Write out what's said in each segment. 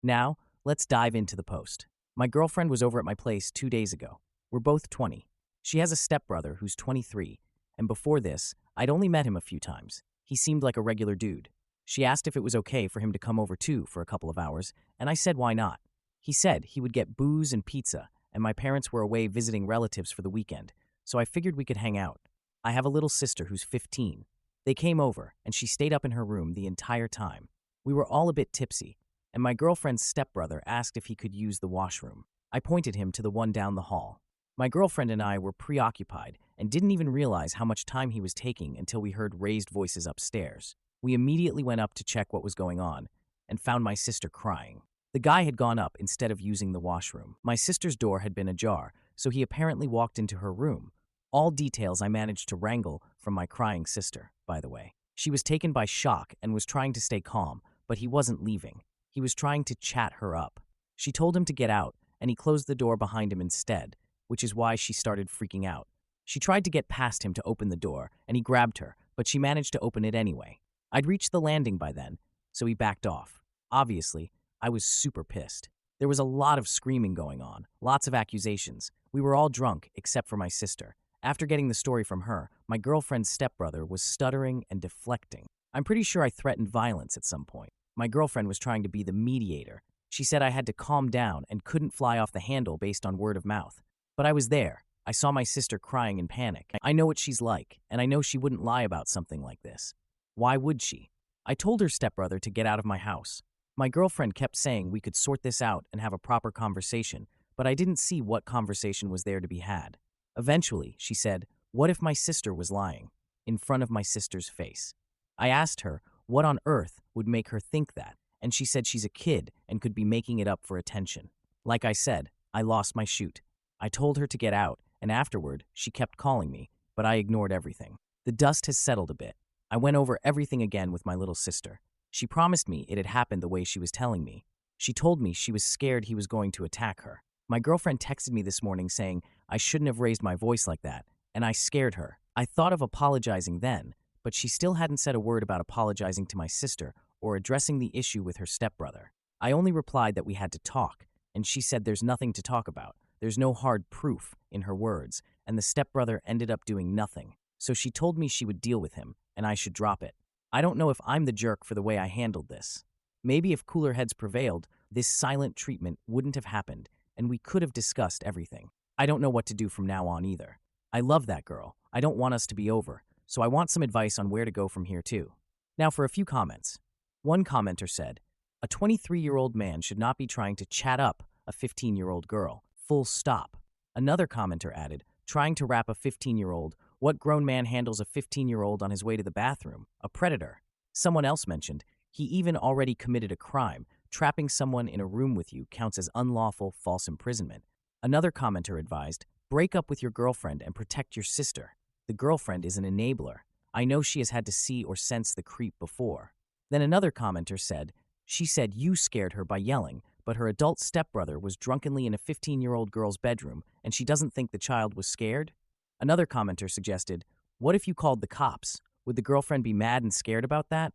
Now, let's dive into the post. My girlfriend was over at my place 2 days ago. We're both 20. She has a stepbrother who's 23, and before this, I'd only met him a few times. He seemed like a regular dude. She asked if it was okay for him to come over too for a couple of hours, and I said why not. He said he would get booze and pizza, and my parents were away visiting relatives for the weekend, so I figured we could hang out. I have a little sister who's 15. They came over, and she stayed up in her room the entire time. We were all a bit tipsy, and my girlfriend's stepbrother asked if he could use the washroom. I pointed him to the one down the hall. My girlfriend and I were preoccupied and didn't even realize how much time he was taking until we heard raised voices upstairs. We immediately went up to check what was going on and found my sister crying. The guy had gone up instead of using the washroom. My sister's door had been ajar, so he apparently walked into her room. All details I managed to wrangle from my crying sister, by the way. She was taken by shock and was trying to stay calm, but he wasn't leaving. He was trying to chat her up. She told him to get out, and he closed the door behind him instead, which is why she started freaking out. She tried to get past him to open the door, and he grabbed her, but she managed to open it anyway. I'd reached the landing by then, so he backed off. Obviously, I was super pissed. There was a lot of screaming going on, lots of accusations. We were all drunk, except for my sister. After getting the story from her, my girlfriend's stepbrother was stuttering and deflecting. I'm pretty sure I threatened violence at some point. My girlfriend was trying to be the mediator. She said I had to calm down and couldn't fly off the handle based on word of mouth. But I was there. I saw my sister crying in panic. I know what she's like, and I know she wouldn't lie about something like this. Why would she? I told her stepbrother to get out of my house. My girlfriend kept saying we could sort this out and have a proper conversation, but I didn't see what conversation was there to be had. Eventually, she said, "What if my sister was lying?" in front of my sister's face. I asked her what on earth would make her think that, and she said she's a kid and could be making it up for attention. Like I said, I lost my shoot. I told her to get out, and afterward, she kept calling me, but I ignored everything. The dust has settled a bit. I went over everything again with my little sister. She promised me it had happened the way she was telling me. She told me she was scared he was going to attack her. My girlfriend texted me this morning saying I shouldn't have raised my voice like that, and I scared her. I thought of apologizing then, but she still hadn't said a word about apologizing to my sister or addressing the issue with her stepbrother. I only replied that we had to talk, and she said there's nothing to talk about. There's no hard proof, in her words, and the stepbrother ended up doing nothing. So she told me she would deal with him, and I should drop it. I don't know if I'm the jerk for the way I handled this. Maybe if cooler heads prevailed, this silent treatment wouldn't have happened, and we could have discussed everything. I don't know what to do from now on either. I love that girl. I don't want us to be over, so I want some advice on where to go from here too. Now for a few comments. One commenter said, a 23-year-old man should not be trying to chat up a 15-year-old girl. Full stop. Another commenter added, trying to rap a 15-year-old, what grown man handles a 15-year-old on his way to the bathroom? A predator. Someone else mentioned, he even already committed a crime. Trapping someone in a room with you counts as unlawful false imprisonment. Another commenter advised, break up with your girlfriend and protect your sister. The girlfriend is an enabler. I know she has had to see or sense the creep before. Then another commenter said, she said you scared her by yelling, but her adult stepbrother was drunkenly in a 15-year-old girl's bedroom and she doesn't think the child was scared? Another commenter suggested, what if you called the cops? Would the girlfriend be mad and scared about that?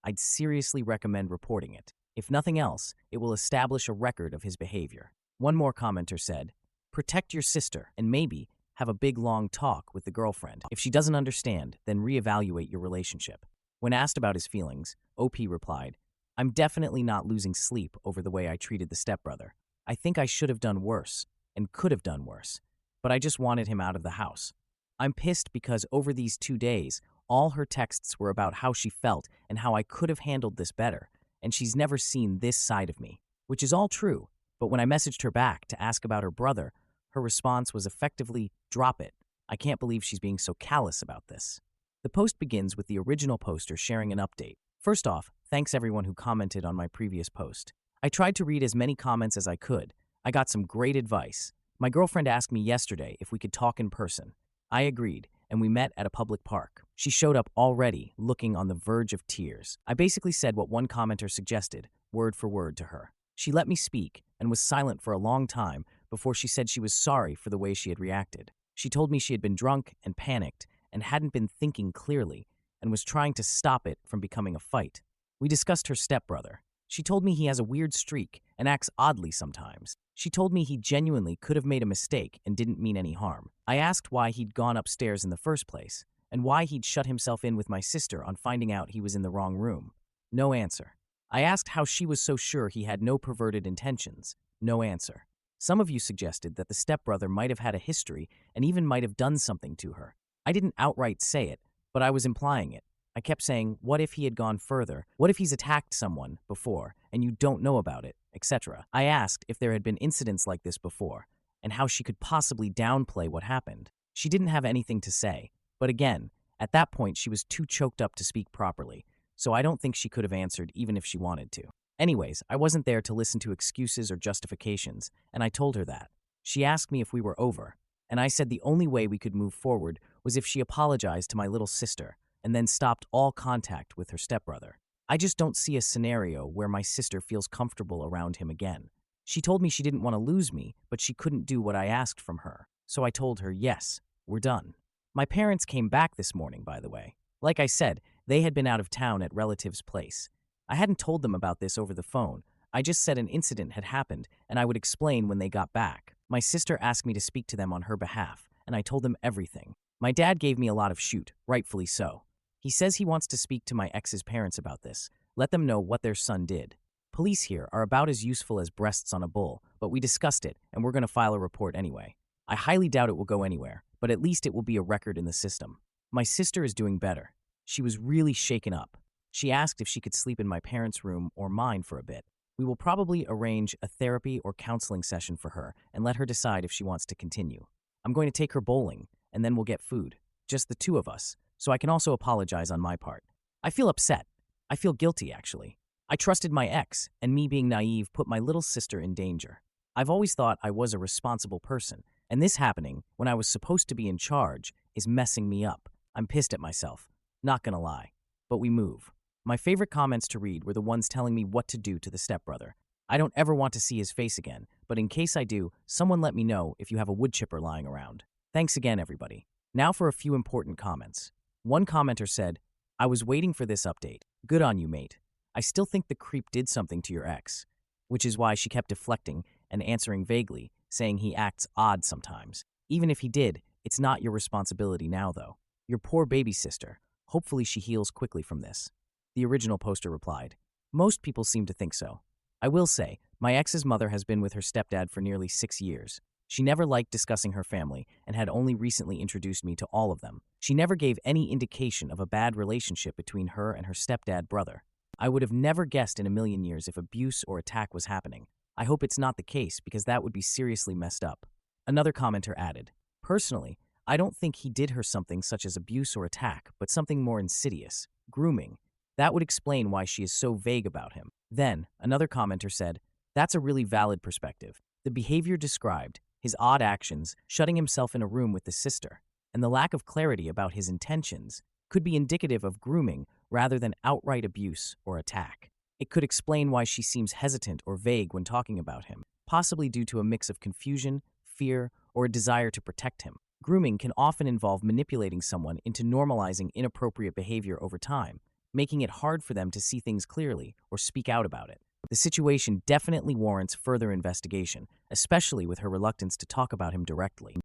I'd seriously recommend reporting it. If nothing else, it will establish a record of his behavior. One more commenter said, protect your sister and maybe have a big long talk with the girlfriend. If she doesn't understand, then reevaluate your relationship. When asked about his feelings, OP replied, I'm definitely not losing sleep over the way I treated the stepbrother. I think I should have done worse and could have done worse, but I just wanted him out of the house. I'm pissed because over these 2 days, all her texts were about how she felt and how I could have handled this better, and she's never seen this side of me, which is all true. But when I messaged her back to ask about her brother, her response was effectively, drop it. I can't believe she's being so callous about this. The post begins with the original poster sharing an update. First off, thanks everyone who commented on my previous post. I tried to read as many comments as I could. I got some great advice. My girlfriend asked me yesterday if we could talk in person. I agreed, and we met at a public park. She showed up already, looking on the verge of tears. I basically said what one commenter suggested, word for word to her. She let me speak and was silent for a long time before she said she was sorry for the way she had reacted. She told me she had been drunk and panicked and hadn't been thinking clearly and was trying to stop it from becoming a fight. We discussed her stepbrother. She told me he has a weird streak and acts oddly sometimes. She told me he genuinely could have made a mistake and didn't mean any harm. I asked why he'd gone upstairs in the first place, and why he'd shut himself in with my sister on finding out he was in the wrong room. No answer. I asked how she was so sure he had no perverted intentions. No answer. Some of you suggested that the stepbrother might have had a history and even might have done something to her. I didn't outright say it, but I was implying it. I kept saying, what if he had gone further? What if he's attacked someone before and you don't know about it, etc. I asked if there had been incidents like this before and how she could possibly downplay what happened. She didn't have anything to say, but again, at that point she was too choked up to speak properly, so I don't think she could have answered even if she wanted to. Anyways, I wasn't there to listen to excuses or justifications, and I told her that. She asked me if we were over, and I said the only way we could move forward was if she apologized to my little sister and then stopped all contact with her stepbrother. I just don't see a scenario where my sister feels comfortable around him again. She told me she didn't want to lose me, but she couldn't do what I asked from her. So I told her, yes, we're done. My parents came back this morning, by the way. Like I said, they had been out of town at relatives' place. I hadn't told them about this over the phone. I just said an incident had happened and I would explain when they got back. My sister asked me to speak to them on her behalf, and I told them everything. My dad gave me a lot of shoot, rightfully so. He says he wants to speak to my ex's parents about this, let them know what their son did. Police here are about as useful as breasts on a bull, but we discussed it, and we're going to file a report anyway. I highly doubt it will go anywhere, but at least it will be a record in the system. My sister is doing better. She was really shaken up. She asked if she could sleep in my parents' room or mine for a bit. We will probably arrange a therapy or counseling session for her and let her decide if she wants to continue. I'm going to take her bowling, and then we'll get food. Just the two of us. So I can also apologize on my part. I feel upset. I feel guilty, actually. I trusted my ex, and me being naive put my little sister in danger. I've always thought I was a responsible person, and this happening, when I was supposed to be in charge, is messing me up. I'm pissed at myself. Not gonna lie. But we move. My favorite comments to read were the ones telling me what to do to the stepbrother. I don't ever want to see his face again, but in case I do, someone let me know if you have a wood chipper lying around. Thanks again, everybody. Now for a few important comments. One commenter said, I was waiting for this update. Good on you, mate. I still think the creep did something to your ex, which is why she kept deflecting and answering vaguely, saying he acts odd sometimes. Even if he did, it's not your responsibility now, though. Your poor baby sister. Hopefully she heals quickly from this. The original poster replied, most people seem to think so. I will say, my ex's mother has been with her stepdad for nearly 6 years. She never liked discussing her family and had only recently introduced me to all of them. She never gave any indication of a bad relationship between her and her stepdad brother. I would have never guessed in a million years if abuse or attack was happening. I hope it's not the case because that would be seriously messed up. Another commenter added, personally, I don't think he did her something such as abuse or attack, but something more insidious, grooming. That would explain why she is so vague about him. Then, another commenter said, that's a really valid perspective. The behavior described, his odd actions, shutting himself in a room with the sister, and the lack of clarity about his intentions could be indicative of grooming rather than outright abuse or attack. It could explain why she seems hesitant or vague when talking about him, possibly due to a mix of confusion, fear, or a desire to protect him. Grooming can often involve manipulating someone into normalizing inappropriate behavior over time, making it hard for them to see things clearly or speak out about it. The situation definitely warrants further investigation, especially with her reluctance to talk about him directly.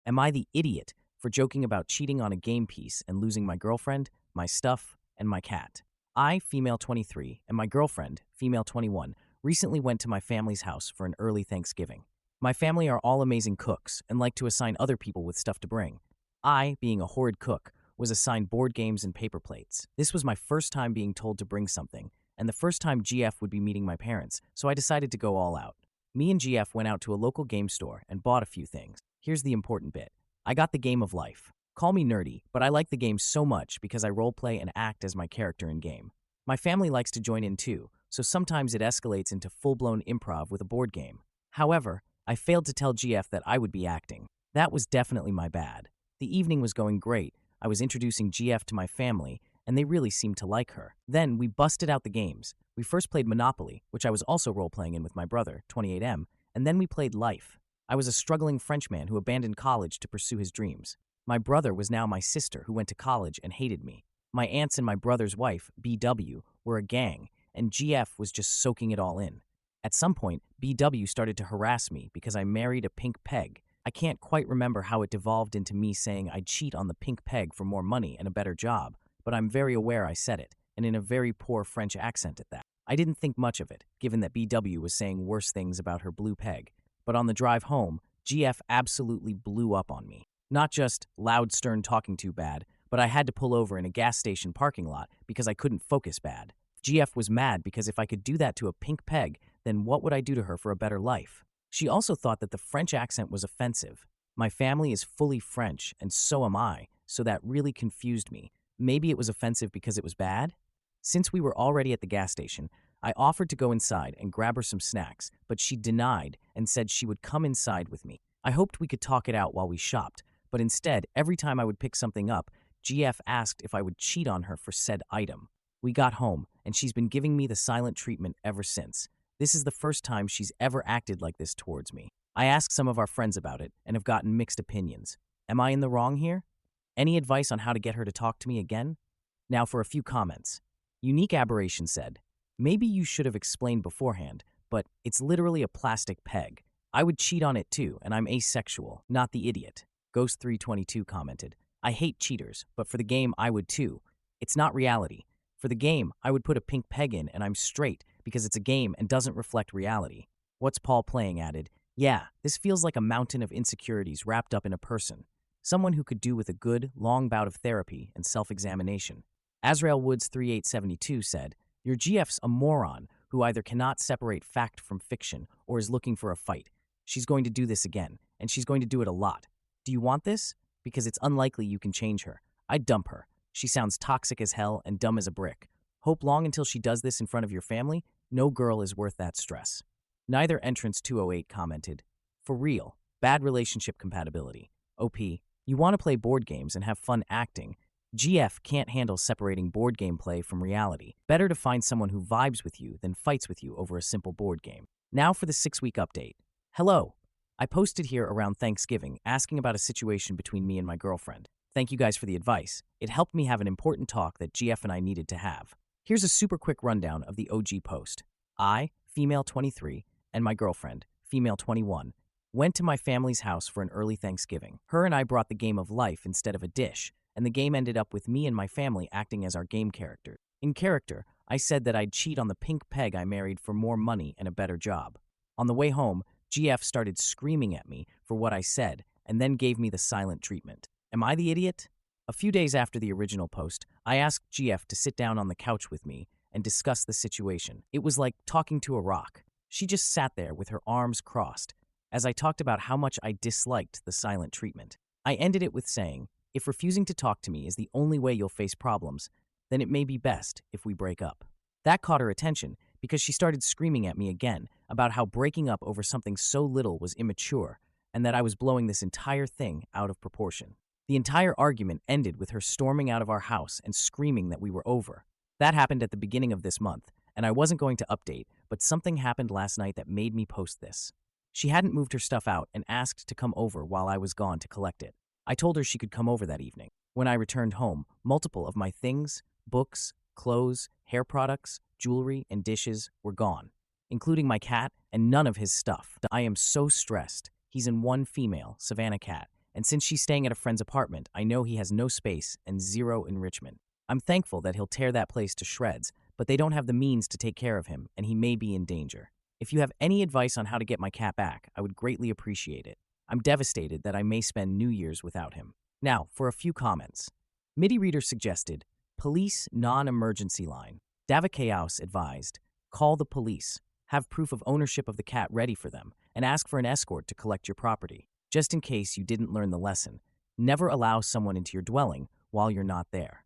Am I the idiot for joking about cheating on a game piece and losing my girlfriend, my stuff, and my cat? I, female 23, and my girlfriend, female 21, recently went to my family's house for an early Thanksgiving. My family are all amazing cooks and like to assign other people with stuff to bring. I, being a horrid cook, was assigned board games and paper plates. This was my first time being told to bring something, and the first time GF would be meeting my parents, so I decided to go all out. Me and GF went out to a local game store and bought a few things. Here's the important bit. I got the game of life. Call me nerdy, but I like the game so much because I roleplay and act as my character in game. My family likes to join in too, so sometimes it escalates into full-blown improv with a board game. However, I failed to tell GF that I would be acting. That was definitely my bad. The evening was going great. I was introducing GF to my family, and they really seemed to like her. Then we busted out the games. We first played Monopoly, which I was also role-playing in with my brother, 28M, and then we played Life. I was a struggling Frenchman who abandoned college to pursue his dreams. My brother was now my sister who went to college and hated me. My aunts and my brother's wife, BW, were a gang, and GF was just soaking it all in. At some point, BW started to harass me because I married a pink peg. I can't quite remember how it devolved into me saying I'd cheat on the pink peg for more money and a better job, but I'm very aware I said it, and in a very poor French accent at that. I didn't think much of it, given that BW was saying worse things about her blue peg, but on the drive home, GF absolutely blew up on me. Not just loud, stern talking too bad, but I had to pull over in a gas station parking lot because I couldn't focus bad. GF was mad because if I could do that to a pink peg, then what would I do to her for a better life? She also thought that the French accent was offensive. My family is fully French, and so am I, so that really confused me. Maybe it was offensive because it was bad? Since we were already at the gas station, I offered to go inside and grab her some snacks, but she denied and said she would come inside with me. I hoped we could talk it out while we shopped, but instead, every time I would pick something up, GF asked if I would cheat on her for said item. We got home, and she's been giving me the silent treatment ever since. This is the first time she's ever acted like this towards me. I asked some of our friends about it and have gotten mixed opinions. Am I in the wrong here? Any advice on how to get her to talk to me again? Now for a few comments. Unique Aberration said, maybe you should have explained beforehand, but it's literally a plastic peg. I would cheat on it too, and I'm asexual, not the idiot. Ghost322 commented, I hate cheaters, but for the game I would too. It's not reality. For the game, I would put a pink peg in and I'm straight because it's a game and doesn't reflect reality. What's Paul Playing added, yeah, this feels like a mountain of insecurities wrapped up in a person. Someone who could do with a good, long bout of therapy and self-examination. Azrael Woods 3872 said, your GF's a moron who either cannot separate fact from fiction or is looking for a fight. She's going to do this again, and she's going to do it a lot. Do you want this? Because it's unlikely you can change her. I'd dump her. She sounds toxic as hell and dumb as a brick. Hope long until she does this in front of your family. No girl is worth that stress. Neither Entrance 208 commented, for real, bad relationship compatibility. OP, you want to play board games and have fun acting. GF can't handle separating board game play from reality. Better to find someone who vibes with you than fights with you over a simple board game. Now for the 6-week update. Hello. I posted here around Thanksgiving asking about a situation between me and my girlfriend. Thank you guys for the advice. It helped me have an important talk that GF and I needed to have. Here's a super quick rundown of the OG post. I, female 23, and my girlfriend, female 21, went to my family's house for an early Thanksgiving. Her and I brought the game of life instead of a dish, and the game ended up with me and my family acting as our game characters. In character, I said that I'd cheat on the pink peg I married for more money and a better job. On the way home, GF started screaming at me for what I said and then gave me the silent treatment. Am I the idiot? A few days after the original post, I asked GF to sit down on the couch with me and discuss the situation. It was like talking to a rock. She just sat there with her arms crossed as I talked about how much I disliked the silent treatment. I ended it with saying, if refusing to talk to me is the only way you'll face problems, then it may be best if we break up. That caught her attention because she started screaming at me again about how breaking up over something so little was immature and that I was blowing this entire thing out of proportion. The entire argument ended with her storming out of our house and screaming that we were over. That happened at the beginning of this month, and I wasn't going to update, but something happened last night that made me post this. She hadn't moved her stuff out and asked to come over while I was gone to collect it. I told her she could come over that evening. When I returned home, multiple of my things, books, clothes, hair products, jewelry, and dishes were gone, including my cat and none of his stuff. I am so stressed. He's in one female, Savannah cat, and since she's staying at a friend's apartment, I know he has no space and zero enrichment. I'm thankful that he'll tear that place to shreds, but they don't have the means to take care of him, and he may be in danger. If you have any advice on how to get my cat back, I would greatly appreciate it. I'm devastated that I may spend New Year's without him. Now, for a few comments. MIDI Reader suggested, police non-emergency line. Davikaos advised, call the police, have proof of ownership of the cat ready for them, and ask for an escort to collect your property. Just in case you didn't learn the lesson, never allow someone into your dwelling while you're not there.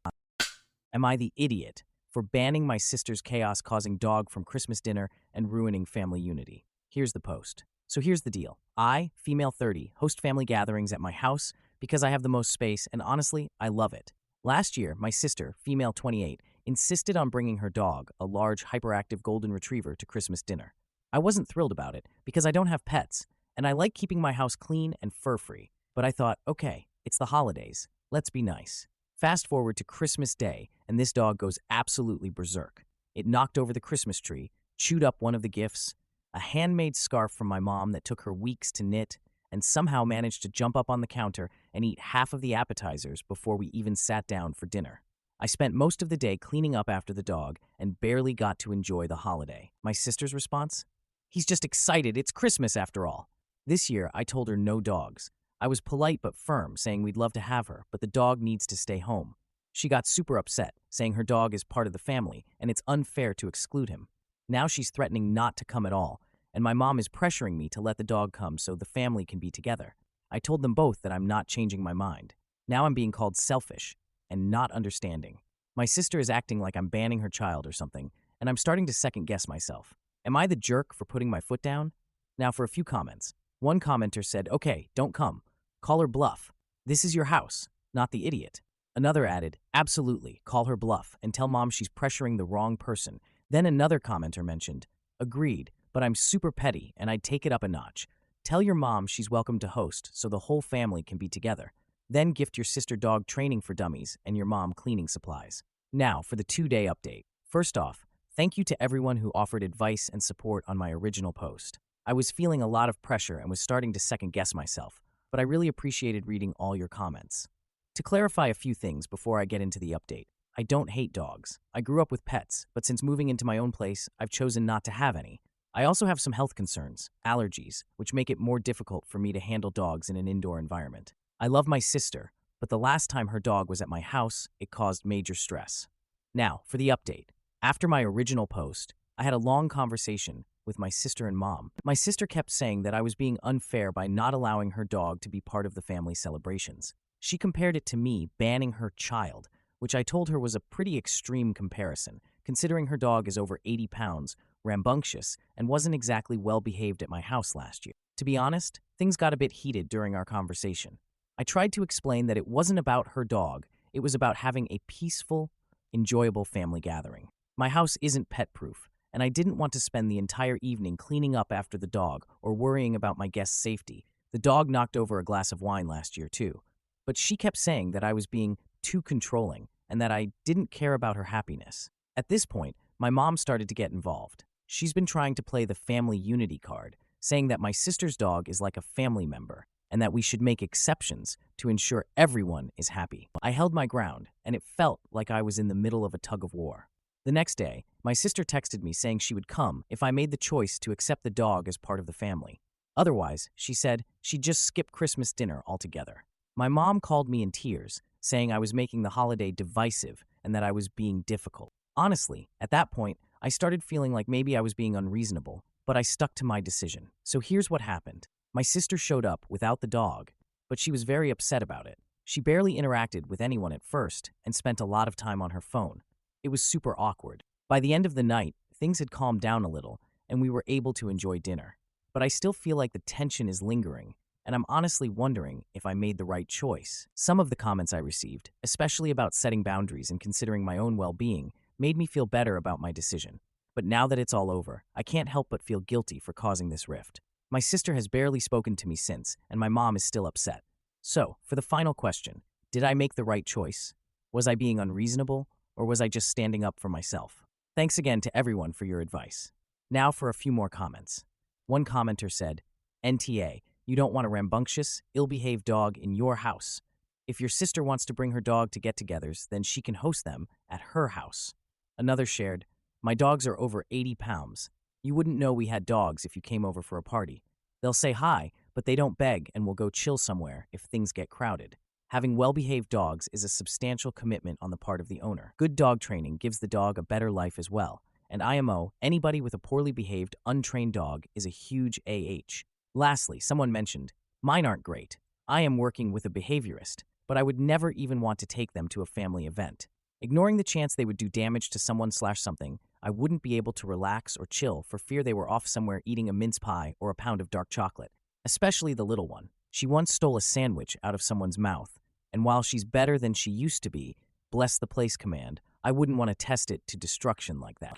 Am I the idiot for banning my sister's chaos-causing dog from Christmas dinner and ruining family unity? Here's the post. So here's the deal. I, female 30, host family gatherings at my house because I have the most space, and honestly, I love it. Last year, my sister, female 28, insisted on bringing her dog, a large hyperactive golden retriever, to Christmas dinner. I wasn't thrilled about it because I don't have pets, and I like keeping my house clean and fur-free. But I thought, okay, it's the holidays. Let's be nice. Fast forward to Christmas Day, and this dog goes absolutely berserk. It knocked over the Christmas tree, chewed up one of the gifts, a handmade scarf from my mom that took her weeks to knit, and somehow managed to jump up on the counter and eat half of the appetizers before we even sat down for dinner. I spent most of the day cleaning up after the dog and barely got to enjoy the holiday. My sister's response? He's just excited. It's Christmas after all. This year, I told her no dogs. I was polite but firm, saying we'd love to have her, but the dog needs to stay home. She got super upset, saying her dog is part of the family and it's unfair to exclude him. Now she's threatening not to come at all, and my mom is pressuring me to let the dog come so the family can be together. I told them both that I'm not changing my mind. Now I'm being called selfish and not understanding. My sister is acting like I'm banning her child or something, and I'm starting to second-guess myself. Am I the jerk for putting my foot down? Now for a few comments. One commenter said, "Okay, don't come. Call her bluff. This is your house, not the idiot." Another added, "Absolutely, call her bluff and tell mom she's pressuring the wrong person." Then another commenter mentioned, "Agreed, but I'm super petty and I'd take it up a notch. Tell your mom she's welcome to host so the whole family can be together. Then gift your sister dog training for dummies and your mom cleaning supplies." Now for the 2-day update. First off, thank you to everyone who offered advice and support on my original post. I was feeling a lot of pressure and was starting to second-guess myself, but I really appreciated reading all your comments. To clarify a few things before I get into the update, I don't hate dogs. I grew up with pets, but since moving into my own place, I've chosen not to have any. I also have some health concerns, allergies, which make it more difficult for me to handle dogs in an indoor environment. I love my sister, but the last time her dog was at my house, it caused major stress. Now, for the update. After my original post, I had a long conversation with my sister and mom. My sister kept saying that I was being unfair by not allowing her dog to be part of the family celebrations. She compared it to me banning her child, which I told her was a pretty extreme comparison, considering her dog is over 80 pounds, rambunctious, and wasn't exactly well-behaved at my house last year. To be honest, things got a bit heated during our conversation. I tried to explain that it wasn't about her dog, it was about having a peaceful, enjoyable family gathering. My house isn't pet-proof, and I didn't want to spend the entire evening cleaning up after the dog or worrying about my guests' safety. The dog knocked over a glass of wine last year, too. But she kept saying that I was being too controlling and that I didn't care about her happiness. At this point, my mom started to get involved. She's been trying to play the family unity card, saying that my sister's dog is like a family member and that we should make exceptions to ensure everyone is happy. I held my ground, and it felt like I was in the middle of a tug-of-war. The next day, my sister texted me saying she would come if I made the choice to accept the dog as part of the family. Otherwise, she said she'd just skip Christmas dinner altogether. My mom called me in tears, saying I was making the holiday divisive and that I was being difficult. Honestly, at that point, I started feeling like maybe I was being unreasonable, but I stuck to my decision. So here's what happened. My sister showed up without the dog, but she was very upset about it. She barely interacted with anyone at first and spent a lot of time on her phone. It was super awkward. By the end of the night, things had calmed down a little, and we were able to enjoy dinner. But I still feel like the tension is lingering, and I'm honestly wondering if I made the right choice. Some of the comments I received, especially about setting boundaries and considering my own well-being, made me feel better about my decision. But now that it's all over, I can't help but feel guilty for causing this rift. My sister has barely spoken to me since, and my mom is still upset. So, for the final question, did I make the right choice? Was I being unreasonable, or was I just standing up for myself? Thanks again to everyone for your advice. Now for a few more comments. One commenter said, "NTA, you don't want a rambunctious, ill-behaved dog in your house. If your sister wants to bring her dog to get-togethers, then she can host them at her house." Another shared, "My dogs are over 80 pounds. You wouldn't know we had dogs if you came over for a party. They'll say hi, but they don't beg and will go chill somewhere if things get crowded. Having well-behaved dogs is a substantial commitment on the part of the owner. Good dog training gives the dog a better life as well. And IMO, anybody with a poorly behaved, untrained dog is a huge AH. Lastly, someone mentioned, mine aren't great. I am working with a behaviorist, but I would never even want to take them to a family event. Ignoring the chance they would do damage to someone/something, I wouldn't be able to relax or chill for fear they were off somewhere eating a mince pie or a pound of dark chocolate, especially the little one. She once stole a sandwich out of someone's mouth, and while she's better than she used to be, bless the place command, I wouldn't want to test it to destruction like that.